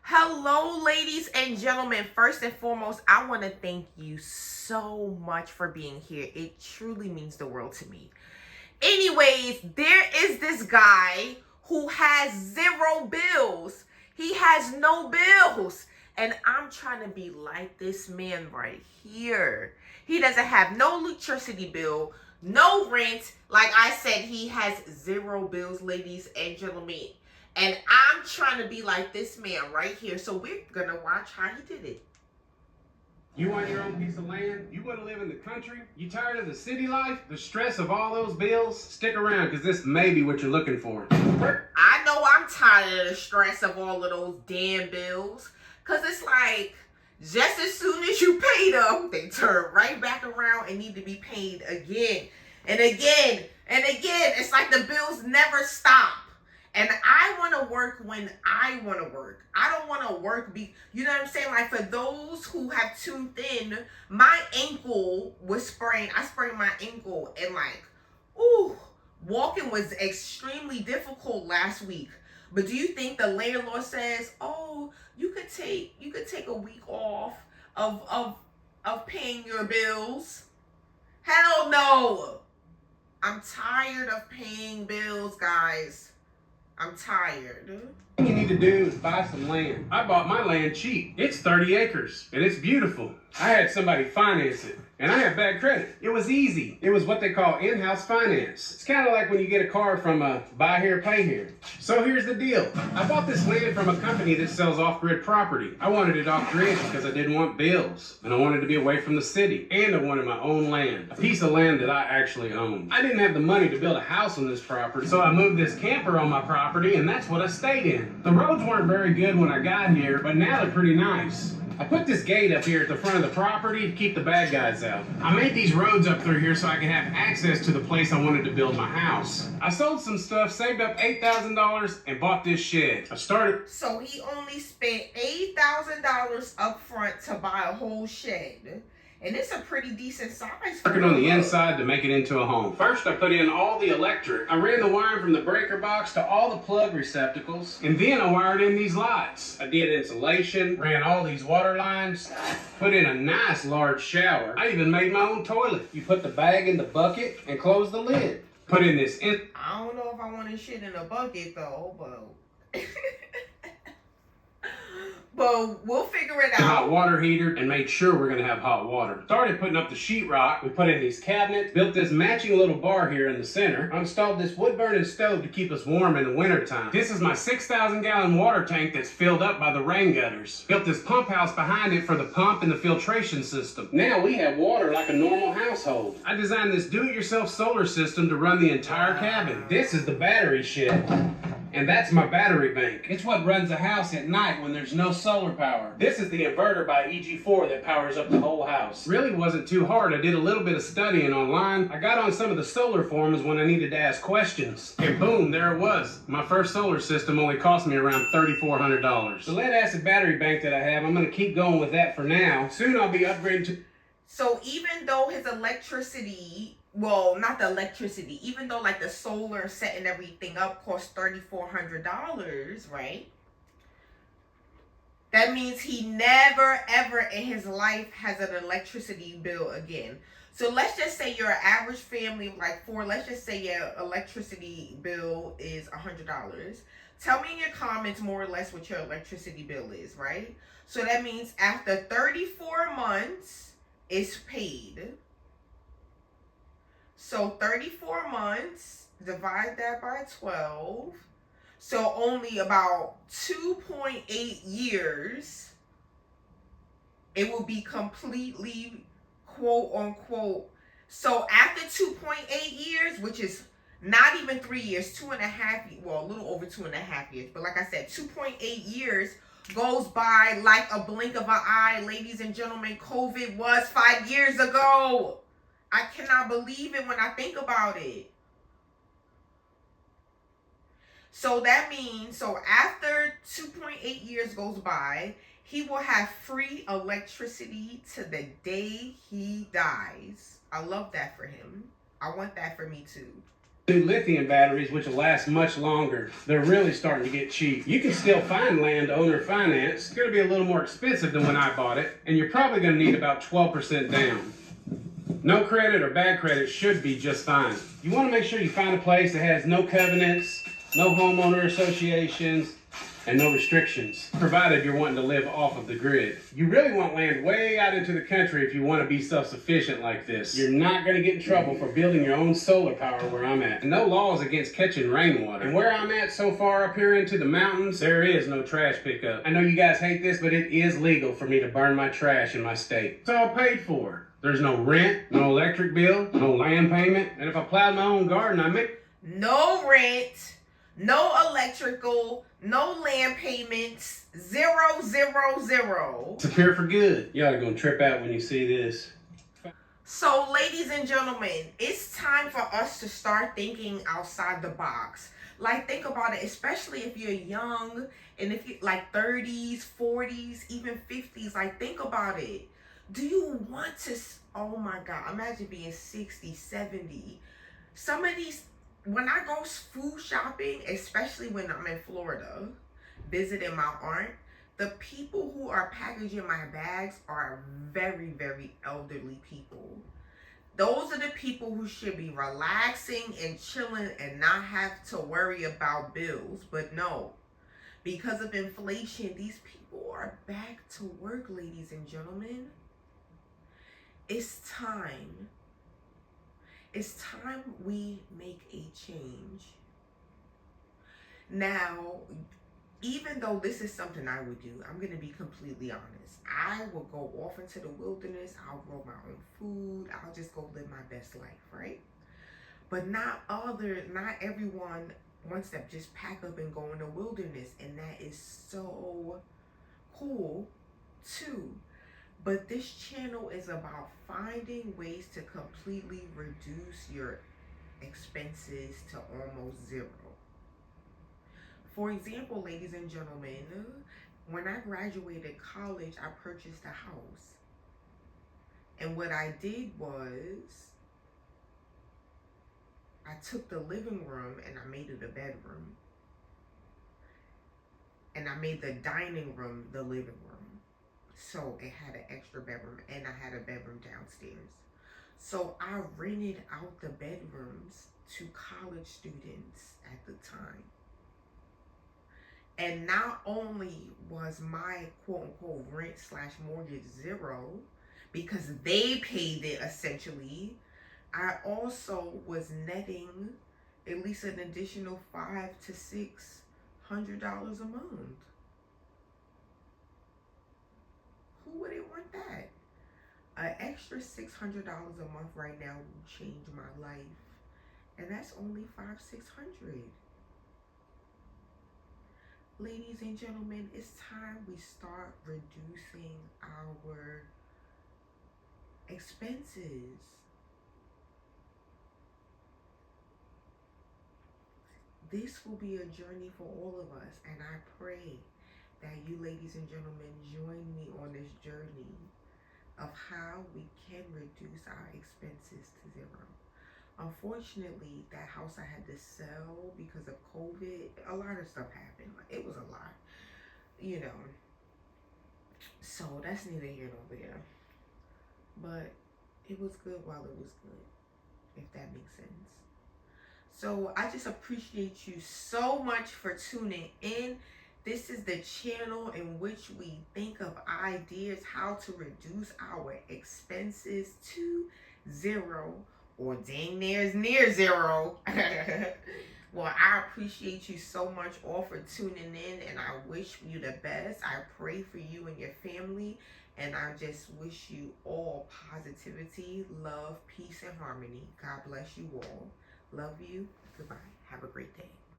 Hello, ladies and gentlemen. First and foremost, I want to thank you so much for being here. It truly means the world to me. Anyways, there is this guy who has zero bills. He has no bills. And I'm trying to be like this man right here. He doesn't have no electricity bill, no rent. Like I said, he has zero bills, ladies and gentlemen. And I'm trying to be like this man right here. So we're going to watch how he did it. You want your own piece of land? You want to live in the country? You tired of the city life? The stress of all those bills? Stick around, because this may be what you're looking for. I know I'm tired of the stress of all of those damn bills. Because it's like, just as soon as you pay them, they turn right back around and need to be paid again and again and again. It's like the bills never stop. And I want to work when I want to work. I don't want to work you know what I'm saying? Like, for those who have tuned in, my ankle was sprained. I sprained my ankle and walking was extremely difficult last week. But do you think the landlord says, "Oh, you could take a week off of paying your bills"? Hell no. I'm tired of paying bills, guys. I'm tired. All you need to do is buy some land. I bought my land cheap. It's 30 acres, and it's beautiful. I had somebody finance it, and I have bad credit. It was easy. It was what they call in-house finance. It's kind of like when you get a car from a buy here, pay here. So here's the deal. I bought this land from a company that sells off-grid property. I wanted it off-grid because I didn't want bills, and I wanted to be away from the city, and I wanted my own land, a piece of land that I actually owned. I didn't have the money to build a house on this property, so I moved this camper on my property, and that's what I stayed in. The roads weren't very good when I got here, but now they're pretty nice. I put this gate up here at the front of the property to keep the bad guys out. I made these roads up through here so I can have access to the place I wanted to build my house. I sold some stuff, saved up $8,000, and bought this shed. So he only spent $8,000 up front to buy a whole shed. And it's a pretty decent size. Working on the inside to make it into a home. First, I put in all the electric. I ran the wiring from the breaker box to all the plug receptacles. And then I wired in these lights. I did insulation, ran all these water lines, put in a nice large shower. I even made my own toilet. You put the bag in the bucket and close the lid. Put in this I don't know if I want to shit in a bucket though, but but we'll figure it out. Hot water heater and made sure we're gonna have hot water. Started putting up the sheetrock. We put in these cabinets, built this matching little bar here in the center. I installed this wood burning stove to keep us warm in the winter time. This is my 6,000 gallon water tank that's filled up by the rain gutters. Built this pump house behind it for the pump and the filtration system. Now we have water like a normal household. I designed this do-it-yourself solar system to run the entire cabin. This is the battery shed. And that's my battery bank. It's what runs the house at night when there's no solar power. This is the inverter by EG4 that powers up the whole house. Really wasn't too hard. I did a little bit of studying online. I got on some of the solar forums when I needed to ask questions. And boom, there it was. My first solar system only cost me around $3,400. The lead acid battery bank that I have, I'm gonna keep going with that for now. Soon I'll be upgrading to... So even though his electricity, well, not the electricity, even though like the solar setting everything up costs $3,400, right? That means he never ever in his life has an electricity bill again. So let's just say you're an average family of like four. Let's just say your electricity bill is $100. Tell me in your comments more or less what your electricity bill is, right? So that means after 34 months, it's paid. So 34 months, divide that by 12. So only about 2.8 years, it will be completely quote unquote. So after 2.8 years, which is not even 3 years, 2.5, well, a little over 2.5 years. But like I said, 2.8 years goes by like a blink of an eye. Ladies and gentlemen, COVID was 5 years ago. I cannot believe it when I think about it. So that means, so after 2.8 years goes by, he will have free electricity to the day he dies. I love that for him. I want that for me too. New lithium batteries, which will last much longer. They're really starting to get cheap. You can still find landowner finance. It's going to be a little more expensive than when I bought it, and you're probably going to need about 12% down. No credit or bad credit should be just fine. You want to make sure you find a place that has no covenants, no homeowner associations, and no restrictions, provided you're wanting to live off of the grid. You really want land way out into the country if you want to be self-sufficient like this. You're not going to get in trouble for building your own solar power where I'm at. And no laws against catching rainwater. And where I'm at so far up here into the mountains, there is no trash pickup. I know you guys hate this, but it is legal for me to burn my trash in my state. It's all paid for. There's no rent, no electric bill, no land payment. And if I plowed my own garden, I make No rent, no electrical, no land payments, 0, 0, 0. disappear for good. Y'all are gonna trip out when you see this. So, ladies and gentlemen, it's time for us to start thinking outside the box. Like, think about it, especially if you're young and if you're like 30s, 40s, even 50s. Like, think about it. Do you want to, oh my God, imagine being 60, 70. Some of these, when I go food shopping, especially when I'm in Florida, visiting my aunt, the people who are packaging my bags are very, very elderly people. Those are the people who should be relaxing and chilling and not have to worry about bills. But no, because of inflation, these people are back to work, ladies and gentlemen. It's time. It's time we make a change. Now, even though this is something I would do, I'm going to be completely honest. I will go off into the wilderness. I'll grow my own food. I'll just go live my best life, right? But not everyone wants to just pack up and go in the wilderness. And that is so cool too. But this channel is about finding ways to completely reduce your expenses to almost zero. For example, ladies and gentlemen, when I graduated college, I purchased a house. And what I did was, I took the living room and I made it a bedroom. And I made the dining room the living room. So it had an extra bedroom and I had a bedroom downstairs. So I rented out the bedrooms to college students at the time. And not only was my quote unquote rent / mortgage zero because they paid it essentially, I also was netting at least an additional $500 to $600 a month. Who wouldn't want that? An extra $600 a month right now will change my life. And that's only $500-600. Ladies and gentlemen, it's time we start reducing our expenses. This will be a journey for all of us, and I pray that you, ladies and gentlemen, join me on this journey of how we can reduce our expenses to zero. Unfortunately, that house I had to sell because of COVID, a lot of stuff happened. It was a lot, you know. So that's neither here nor there. But it was good while it was good, if that makes sense. So I just appreciate you so much for tuning in. This is the channel in which we think of ideas how to reduce our expenses to zero, or dang near zero. Well, I appreciate you so much all for tuning in, and I wish you the best. I pray for you and your family, and I just wish you all positivity, love, peace, and harmony. God bless you all. Love you. Goodbye. Have a great day.